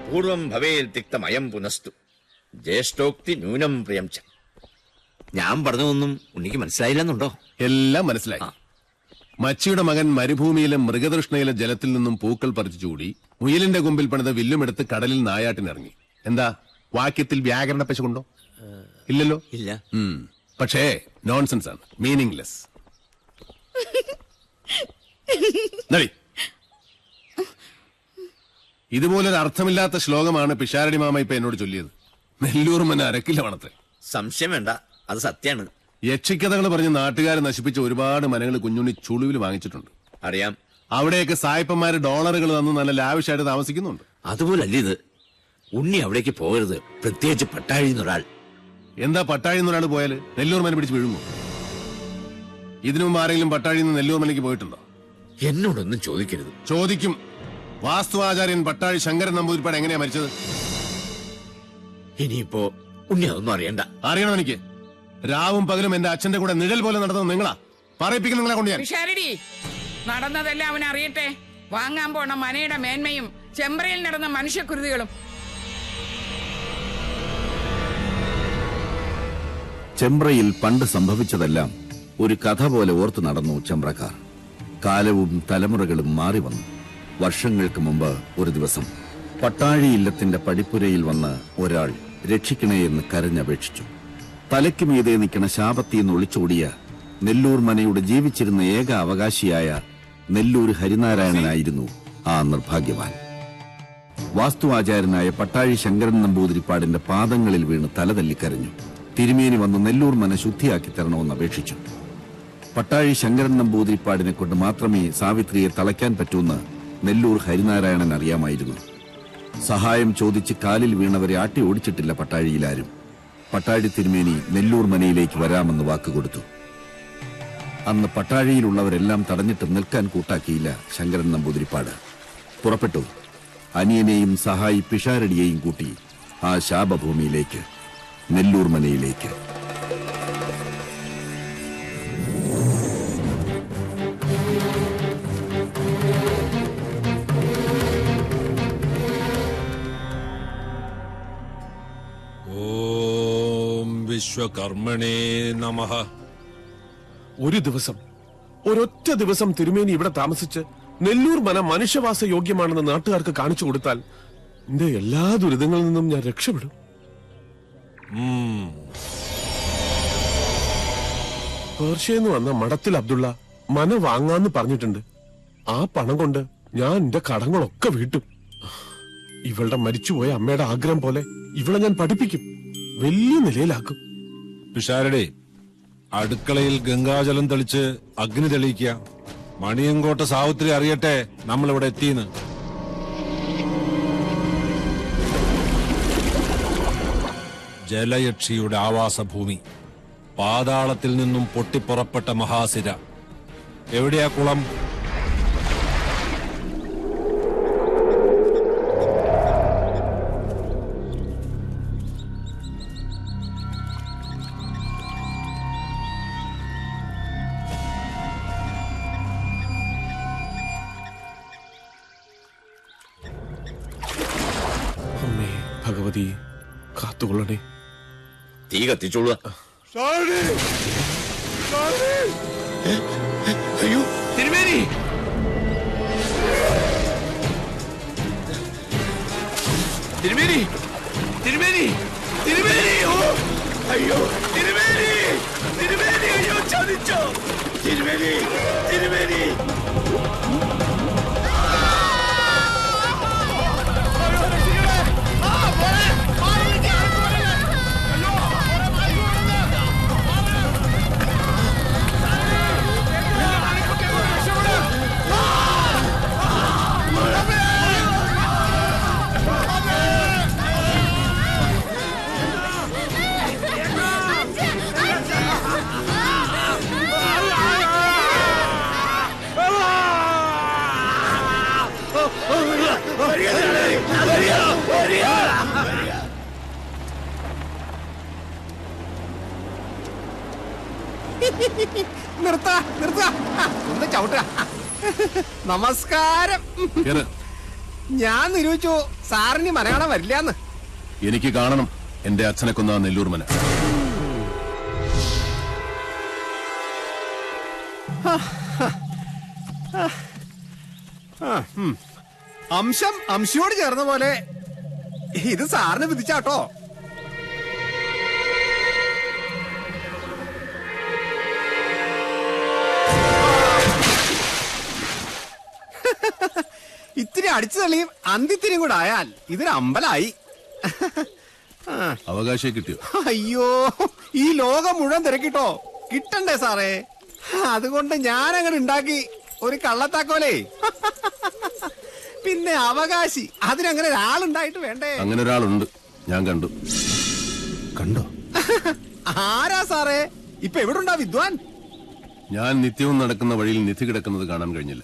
പൂർവം ഭവേൽത്തിക്തമയം പുനസ്തു ജ്യേഷ്ഠോക്തി ന്യൂനം പ്രിയം ച. ഞാൻ പറഞ്ഞതൊന്നും ഉണ്ണിക്ക് മനസ്സിലായില്ലെന്നുണ്ടോ? എല്ലാം മനസ്സിലായി. മച്ചിയുടെ മകൻ മരുഭൂമിയിലെ മൃഗതൃഷ്ണയിലെ ജലത്തിൽ നിന്നും പൂക്കൾ പറിച്ചു ചൂടി മുയലിന്റെ കൊമ്പിൽ പണിത വില്ലുമെടുത്ത് കടലിൽ നായാട്ടിനിറങ്ങി. എന്താ വാക്യത്തിൽ വ്യാകരണ പശുണ്ടോ? ഇല്ലല്ലോ. ഇല്ല. പക്ഷേ നോൺസെൻസ് ആണ്, മീനിംഗ്ലെസ്. ഇതുപോലൊരു അർത്ഥമില്ലാത്ത ശ്ലോകമാണ് പിഷാരടി മാമ ഇപ്പൊ എന്നോട് ചൊല്ലിയത്. നെല്ലൂർ മന അരക്കില്ല വണത്രേ. സംശയം വേണ്ട, അത് സത്യാണ്. യക്ഷിക്കഥകൾ പറഞ്ഞ് നാട്ടുകാരെ നശിപ്പിച്ച ഒരുപാട് മനകൾ കുഞ്ഞുണ്ണി ചുളുവിൽ വാങ്ങിച്ചിട്ടുണ്ട്. അറിയാം. അവിടെയൊക്കെ സായിപ്പന്മാര് ഡോളറുകൾ തന്ന് നല്ല ലാവിഷായിട്ട് താമസിക്കുന്നുണ്ട്. അതുപോലല്ല ഇത്. ഉണ്ണി അവിടേക്ക് പോകരുത്, പ്രത്യേകിച്ച് പട്ടാഴിന്നൊരാൾ. എന്താ പട്ടാഴിന്നൊരാൾ പോയാല് നെല്ലൂർ മന പിടിച്ച് വീഴുമോ? ഇതിനു മുമ്പ് ആരെങ്കിലും പട്ടാഴിന്ന് നെല്ലൂർ മനയ്ക്ക് പോയിട്ടുണ്ടോ? എന്നോടൊന്നും ചോദിക്കരുത്. ചോദിക്കും. വാസ്തുവാചാര്യൻ പട്ടാഴി ശങ്കരൻ നമ്പൂതിരിപ്പാട് എങ്ങനെയാ മരിച്ചത്? ഇനിയിപ്പോ ഉണ്ണി അതൊന്നും അറിയണ്ട. അറിയണം എനിക്ക്. രാവും പകലും എന്റെ അച്ഛന്റെ കൂടെ നിഴൽ പോലെ നടന്നത് നിങ്ങളാ. പറയിപ്പിക്കുന്ന നിങ്ങളെ കൊണ്ട് ഞാൻ. നടന്നതെല്ലാം അവൻ അറിയട്ടെ. വാങ്ങാൻ പോണ മനയുടെ മേന്മയും ചെമ്പ്രയിൽ നടന്ന മനുഷ്യക്കുരുതികളും. ചെമ്പ്രയിൽ പണ്ട് സംഭവിച്ചതെല്ലാം ഒരു കഥ പോലെ ഓർത്തു നടന്നു ചെമ്പ്രക്കാർ. കാലവും തലമുറകളും മാറി വന്നു. വർഷങ്ങൾക്ക് മുമ്പ് ഒരു ദിവസം പട്ടാഴി ഇല്ലത്തിന്റെ പടിപ്പുരയിൽ വന്ന് ഒരാൾ രക്ഷിക്കണേ എന്ന് കരഞ്ഞപേക്ഷിച്ചു. തലയ്ക്ക് മീതെ നിൽക്കണ ശാപത്തിന്ന് ഒളിച്ചോടിയ നെല്ലൂർ മനയുടെ ജീവിച്ചിരുന്ന ഏക അവകാശിയായ നെല്ലൂർ ഹരിനാരായണനായിരുന്നു ആ നിർഭാഗ്യവാൻ. വാസ്തുവാചാര്യനായ പട്ടാഴി ശങ്കരൻ നമ്പൂതിരിപ്പാടിന്റെ പാദങ്ങളിൽ വീണ് തലതല്ലിക്കരഞ്ഞു. തിരുമേനി വന്ന് നെല്ലൂർ മന ശുദ്ധിയാക്കി തരണമെന്ന് അപേക്ഷിച്ചു. പട്ടാഴി ശങ്കരൻ നമ്പൂതിരിപ്പാടിനെ കൊണ്ട് മാത്രമേ സാവിത്രിയെ തളയ്ക്കാൻ പറ്റൂന്ന് നെല്ലൂർ ഹരിനാരായണൻ അറിയാമായിരുന്നു. സഹായം ചോദിച്ച് കാലിൽ വീണവരെ ആട്ടി ഓടിച്ചിട്ടില്ല പട്ടാഴിയിലാരും. പട്ടാഴി തിരുമേനി നെല്ലൂർ മനയിലേക്ക് വരാമെന്ന് വാക്കുകൊടുത്തു. അന്ന് പട്ടാഴിയിലുള്ളവരെല്ലാം തടഞ്ഞിട്ട് നിൽക്കാൻ കൂട്ടാക്കിയില്ല ശങ്കരൻ നമ്പൂതിരിപ്പാട്. പുറപ്പെട്ടു. അനിയനെയും സഹായി പിഷാരടിയെയും കൂട്ടി ആ ശാപഭൂമിയിലേക്ക്, നെല്ലൂർ മനയിലേക്ക്. വിശ്വകർമ്മണേ നമഃ. ഒരു ദിവസം, ഒരൊറ്റ ദിവസം തിരുമേനി ഇവിടെ താമസിച്ച് നെല്ലൂർ മന മനുഷ്യവാസ യോഗ്യമാണെന്ന് നാട്ടുകാർക്ക് കാണിച്ചു കൊടുത്താൽ എന്റെ എല്ലാ ദുരിതങ്ങളിൽ നിന്നും ഞാൻ രക്ഷപ്പെടും. പേർഷ്യന്ന് വന്ന മഠത്തിൽ അബ്ദുള്ള മന വാങ്ങാന്ന് പറഞ്ഞിട്ടുണ്ട്. ആ പണം കൊണ്ട് ഞാൻ എന്റെ കടങ്ങളൊക്കെ വീട്ടും. ഇവളുടെ മരിച്ചുപോയ അമ്മയുടെ ആഗ്രഹം പോലെ ഇവളെ ഞാൻ പഠിപ്പിക്കും, വലിയ നിലയിലാക്കും. പിഷാരടി, അടുക്കളയിൽ ഗംഗാജലം തെളിച്ച് അഗ്നി തെളിയിക്കുക. മണിയങ്കോട്ട സാവിത്രി അറിയട്ടെ നമ്മളിവിടെ എത്തിയെന്ന്. ജലയക്ഷിയുടെ ആവാസഭൂമി, പാതാളത്തിൽ നിന്നും പൊട്ടിപ്പുറപ്പെട്ട മഹാസിര. എവിടെയാ കുളം? അമ്മേ ഭഗവതി കാത്തുകൊള്ളണേ. തീ കത്തിച്ചോളുക. അയ്യോ തിരുമേനി! തിരുമേനി! തിരുമേനി! തിരുമേനി! ഓ അയ്യോ തിരുമേനി! തിരുമേനി! അയ്യോ ചതിച്ചോ തിരുമേനി! തിരുമേനി! നിർത്ത ഒന്ന് ചവിട്ട. നമസ്കാരം. ഞാൻ നിരൂപിച്ചു സാറിന് മലയാളം വരില്ലാന്ന്. എനിക്ക് കാണണം എന്റെ അച്ഛനെ കൊന്ന നെല്ലൂർ മന. അംശം അംശയോട് ചേർന്ന പോലെ ഇത് സാറിന് വിധിച്ചാട്ടോ. ഇത്തിരി അടിച്ചു തള്ളിയും അന്തിത്തിരിയും കൂടെ ആയാൽ ഇതൊരു അമ്പലായി. അവകാശം കിട്ടിയോ? അയ്യോ, ഈ ലോകം മുഴുവൻ തിരക്കിട്ടോ കിട്ടണ്ടേ സാറേ? അതുകൊണ്ട് ഞാൻ അങ്ങനെ ഉണ്ടാക്കി ഒരു കള്ളത്താക്കോലേ. പിന്നെ അവകാശി, അതിനങ്ങനെ ഒരാളുണ്ടായിട്ട് വേണ്ടേ? അങ്ങനെ ഒരാളുണ്ട്, ഞാൻ കണ്ടു. കണ്ടോ? ആരാ സാറേ? ഇപ്പൊ എവിടെ ഉണ്ടാ വിദ്വാൻ? ഞാൻ നിത്യവും നടക്കുന്ന വഴിയിൽ നിധി കിടക്കുന്നത് കാണാൻ കഴിഞ്ഞില്ല.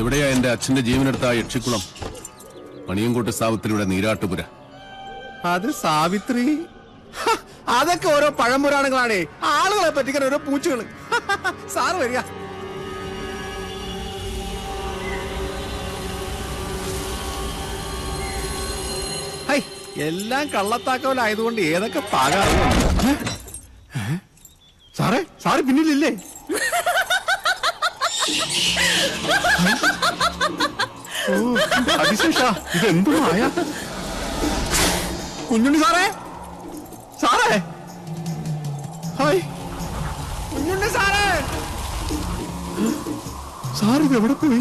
എവിടെയാ എന്റെ അച്ഛന്റെ ജീവനെടുത്ത ആ യക്ഷിക്കുളം? മണിയൻകോട്ട് സാവിത്രിയുടെ നീരാട്ടുപുര. അത് സാവിത്രി. അതൊക്കെ ഓരോ പഴംപുരാണങ്ങളാണേ, ആളുകളെ പറ്റിക്കാൻ ഓരോ പൂച്ചകള്. സാറ് വരിക. ഹൈ, എല്ലാം കള്ളത്താക്കോലായതുകൊണ്ട് ഏതൊക്കെ പാകാറും. സാറേ, സാറ് പിന്നിലില്ലേ? അതിശേഷ, ഇതെന്തോ ആയ? കുഞ്ഞുണ്ണി സാറേ, സാറേ, ഹായ് കുഞ്ഞുണ്ണി സാറേ. സാർ ഇത് എവിടെ പോയി?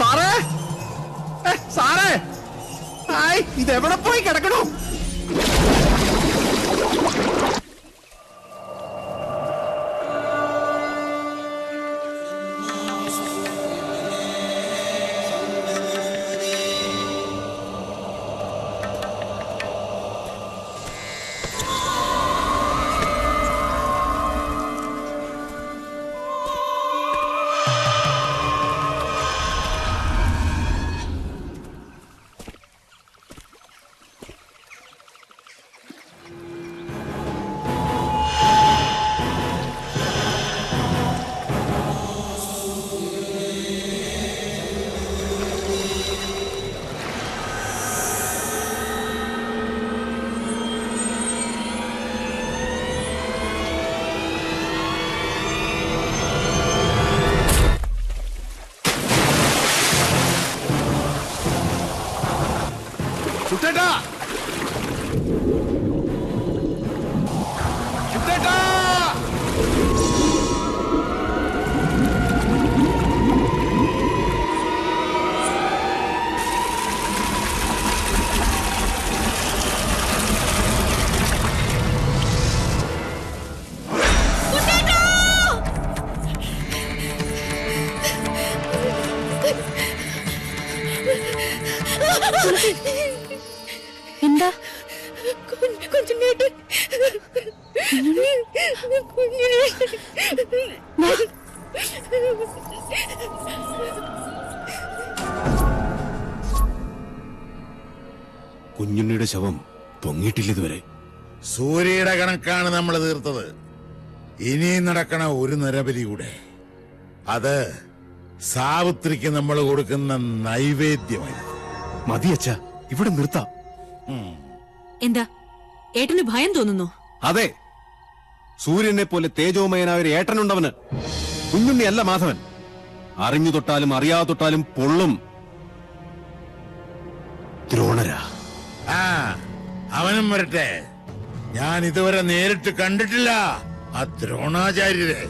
സാറേ, സാറേ, ഹായ്, ഇതെവിടെ പോയി കിടക്കണോ? ചുട്ടേട്ടാ, ചുട്ടേട്ടാ. എന്താ? കുഞ്ഞുണ്ണിയുടെ ശവം പൊങ്ങിയിട്ടില്ല ഇതുവരെ. സൂര്യയുടെ കണക്കാണ് നമ്മൾ തീർത്തത്. ഇനിയും നടക്കണ ഒരു നരബലി കൂടെ. അത് സാവിത്രിക്ക് നമ്മൾ കൊടുക്കുന്ന നൈവേദ്യമായി. മതിയച്ച, ഇവിടെ നിർത്താം. എന്താ ഏട്ടന് ഭയം തോന്നുന്നു? അതെ, സൂര്യനെ പോലെ തേജോമയനായ ഒരു ഏട്ടനുണ്ടവന്. കുഞ്ഞുണ്ണി അല്ല മാധവൻ. അറിഞ്ഞു തൊട്ടാലും അറിയാതെ തൊട്ടാലും പൊള്ളും. ദ്രോണരാ. ആ, അവനും വരട്ടെ. ഞാൻ ഇതുവരെ നേരിട്ട് കണ്ടിട്ടില്ല ആ ദ്രോണാചാര്യരെ.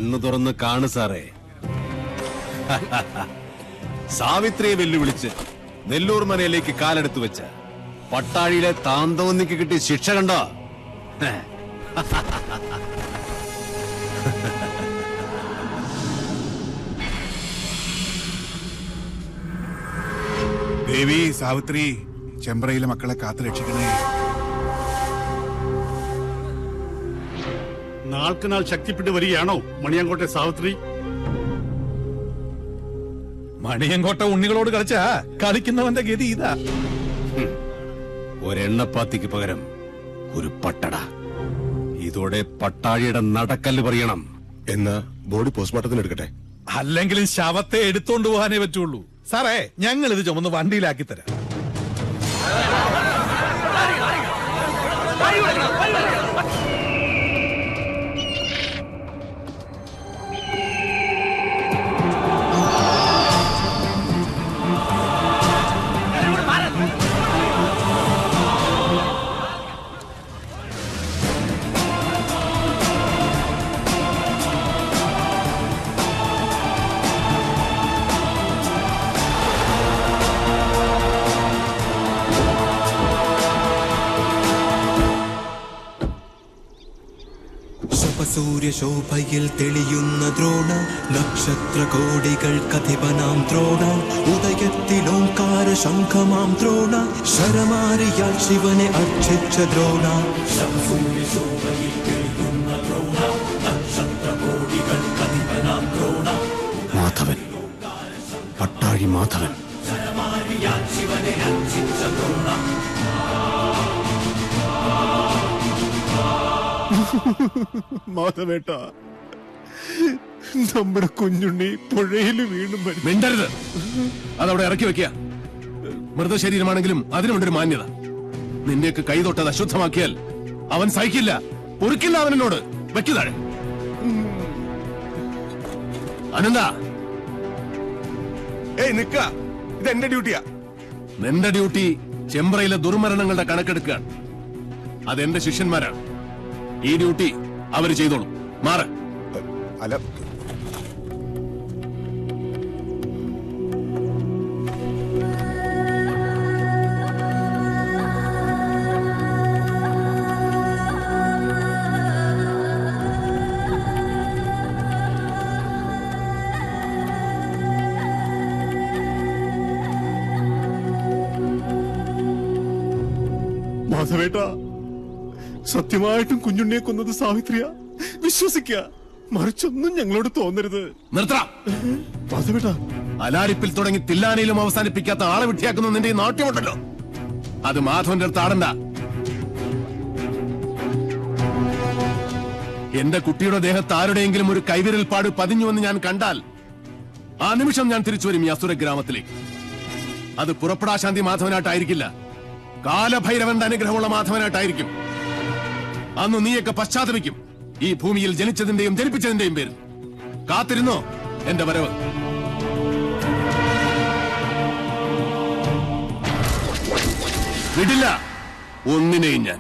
കണ്ണു തുറന്ന് കാണു സാറേ. സാവിത്രിയെ വെല്ലുവിളിച്ച് നെല്ലൂർ മനയിലേക്ക് കാലെടുത്തു വെച്ച പട്ടാഴിയിലെ താന്തോന്നിക്ക് കിട്ടിയ ശിക്ഷ കണ്ടോ? ദേവി സാവിത്രി, ചെമ്പ്രയിലെ മക്കളെ കാത്തു രക്ഷിക്കണേ. നാൾക്ക് നാൾ ശക്തിപ്പെട്ടു വരികയാണോ മണിയങ്കോട്ടെ സാവിത്രി? മണിയങ്കോട്ട ഉണ്ണികളോട് കളിച്ചാ കളിക്കുന്നവന്റെ ഗതി ഇതാ. ഒരെണ്ണപ്പാത്തിക്ക് പകരം ഒരു പട്ടട. ഇതോടെ പട്ടാഴിയുടെ നടക്കല്ല് പറയണം. എന്നാ ബോഡി പോസ്റ്റ്മോർട്ടത്തിന് എടുക്കട്ടെ. അല്ലെങ്കിലും ശവത്തെ എടുത്തോണ്ട് പോകാനേ പറ്റുള്ളൂ. സാറേ, ഞങ്ങൾ ഇത് ചുമന്ന് വണ്ടിയിലാക്കി തരാം. സൂര്യശോഭയിൽ തെളിയുന്ന ദ്രോണ, നക്ഷത്രകോടികൾ കഥിപനാം ദ്രോണ, ഉദയത്തിലോംകാര ശംഖമാം ദ്രോണ, ശരമാരിയാൽ ശിവനെ അർച്ചിച്ച ദ്രോണ. സൂര്യശോഭയിൽ തെളിയുന്ന ദ്രോണ, നക്ഷത്രകോടികൾ കഥിപനാം ദ്രോണ, മാധവൻ, പട്ടാഴി മാധവൻ. ശരമാരിയാൽ ശിവനെ അർച്ചിച്ച ദ്രോണ. മാധവേട്ട, നമ്മുടെ കുഞ്ഞുണ്ണി പുഴയിൽ വീണ്ടും മിണ്ടരുത്. അതവിടെ ഇറക്കി വെക്കുക. മൃതശരീരമാണെങ്കിലും അതിനുമുണ്ടൊരു മാന്യത. നിന്റെയൊക്കെ കൈ തൊട്ടത് അശുദ്ധമാക്കിയാൽ അവൻ സഹിക്കില്ല, പൊറുക്കില്ല. അവനോട് വെക്കുതാഴെ. അനന്ത, നിക്ക, ഇത് എന്റെ ഡ്യൂട്ടിയാ. നിന്റെ ഡ്യൂട്ടി ചെമ്പ്രയിലെ ദുർമരണങ്ങളുടെ കണക്കെടുക്കുകയാണ്. അതെന്റെ ശിഷ്യന്മാരാണ്. ഈ ഡ്യൂട്ടി അവര് ചെയ്തോളും. മാറ്. അല്ല, മാധവേട്ട, സത്യമായിട്ടും കുഞ്ഞുണ്ണിയെ കൊന്നത് സാവിത്രിയ. വിശ്വസിക്കുക, മറിച്ചൊന്നും ഞങ്ങളോട് തോന്നരുത്. നിർത്തണം. മാധവേട്ട, അലാരിപ്പിൽ തുടങ്ങി തില്ലാനയിലും അവസാനിപ്പിക്കാത്ത ആളെ വിട്ടിയാക്കുന്ന നിന്റെ ഈ നാട്യമുണ്ടല്ലോ, അത് മാധവന്റെ അടുത്ത് ആടണ്ട. എന്റെ കുട്ടിയുടെ ദേഹത്ത് ആരുടെയെങ്കിലും ഒരു കൈവിരൽ പാട് പതിഞ്ഞുവെന്ന് ഞാൻ കണ്ടാൽ ആ നിമിഷം ഞാൻ തിരിച്ചു വരും ഈ അസുര ഗ്രാമത്തിലേക്ക്. അത് പുറപ്പെടാശാന്തി മാധവനായിട്ടായിരിക്കില്ല, കാലഭൈരവന്റെ അനുഗ്രഹമുള്ള മാധവനായിട്ടായിരിക്കും. അന്ന് നീയൊക്കെ പശ്ചാത്തപിക്കും, ഈ ഭൂമിയിൽ ജനിച്ചതിന്റെയും ജനിപ്പിച്ചതിന്റെയും പേരിൽ. കാത്തിരുന്നോ എന്റെ വരവ്. വിടില്ല ഒന്നിനെയും ഞാൻ.